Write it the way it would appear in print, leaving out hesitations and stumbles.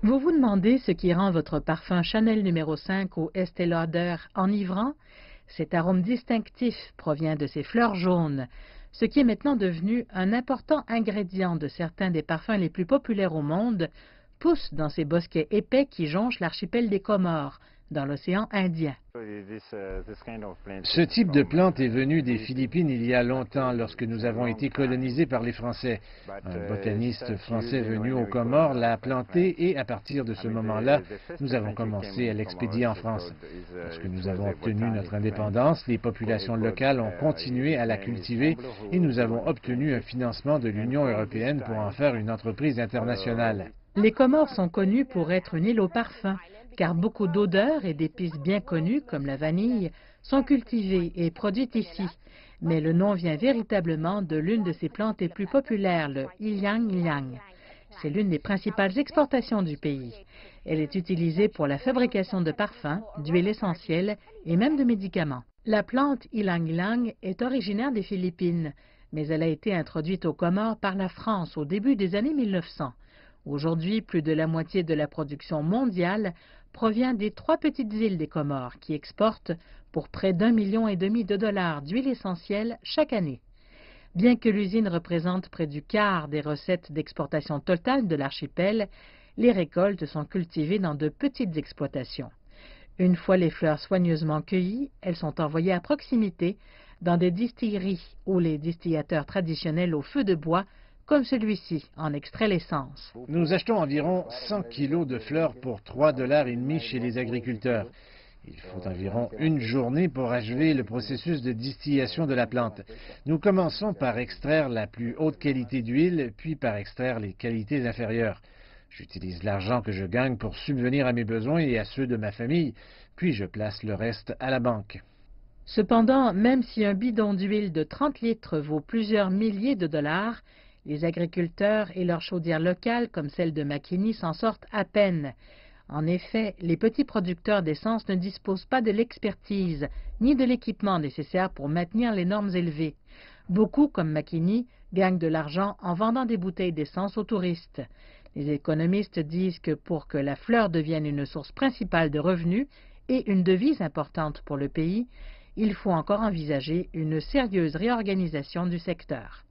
Vous vous demandez ce qui rend votre parfum Chanel numéro 5 ou Estée Lauder enivrant? Cet arôme distinctif provient de ces fleurs jaunes, ce qui est maintenant devenu un important ingrédient de certains des parfums les plus populaires au monde, pousse dans ces bosquets épais qui jonchent l'archipel des Comores, dans l'océan Indien. Ce type de plante est venu des Philippines il y a longtemps, lorsque nous avons été colonisés par les Français. Un botaniste français venu aux Comores l'a planté et à partir de ce moment-là, nous avons commencé à l'expédier en France. Lorsque nous avons obtenu notre indépendance, les populations locales ont continué à la cultiver et nous avons obtenu un financement de l'Union européenne pour en faire une entreprise internationale. Les Comores sont connus pour être une île au parfum, car beaucoup d'odeurs et d'épices bien connues, comme la vanille, sont cultivées et produites ici. Mais le nom vient véritablement de l'une de ces plantes les plus populaires, le ylang-ylang. C'est l'une des principales exportations du pays. Elle est utilisée pour la fabrication de parfums, d'huiles essentielles et même de médicaments. La plante ylang-ylang est originaire des Philippines, mais elle a été introduite aux Comores par la France au début des années 1900. Aujourd'hui, plus de la moitié de la production mondiale provient des 3 petites îles des Comores qui exportent pour près d'1,5 million de dollars d'huile essentielle chaque année. Bien que l'usine représente près du quart des recettes d'exportation totale de l'archipel, les récoltes sont cultivées dans de petites exploitations. Une fois les fleurs soigneusement cueillies, elles sont envoyées à proximité dans des distilleries où les distillateurs traditionnels au feu de bois comme celui-ci, en extrait l'essence. Nous achetons environ 100 kilos de fleurs pour 3,5 $ chez les agriculteurs. Il faut environ une journée pour achever le processus de distillation de la plante. Nous commençons par extraire la plus haute qualité d'huile, puis par extraire les qualités inférieures. J'utilise l'argent que je gagne pour subvenir à mes besoins et à ceux de ma famille, puis je place le reste à la banque. Cependant, même si un bidon d'huile de 30 litres vaut plusieurs milliers de dollars, les agriculteurs et leurs chaudières locales, comme celle de Makini, s'en sortent à peine. En effet, les petits producteurs d'essence ne disposent pas de l'expertise ni de l'équipement nécessaire pour maintenir les normes élevées. Beaucoup, comme Makini, gagnent de l'argent en vendant des bouteilles d'essence aux touristes. Les économistes disent que pour que la fleur devienne une source principale de revenus et une devise importante pour le pays, il faut encore envisager une sérieuse réorganisation du secteur.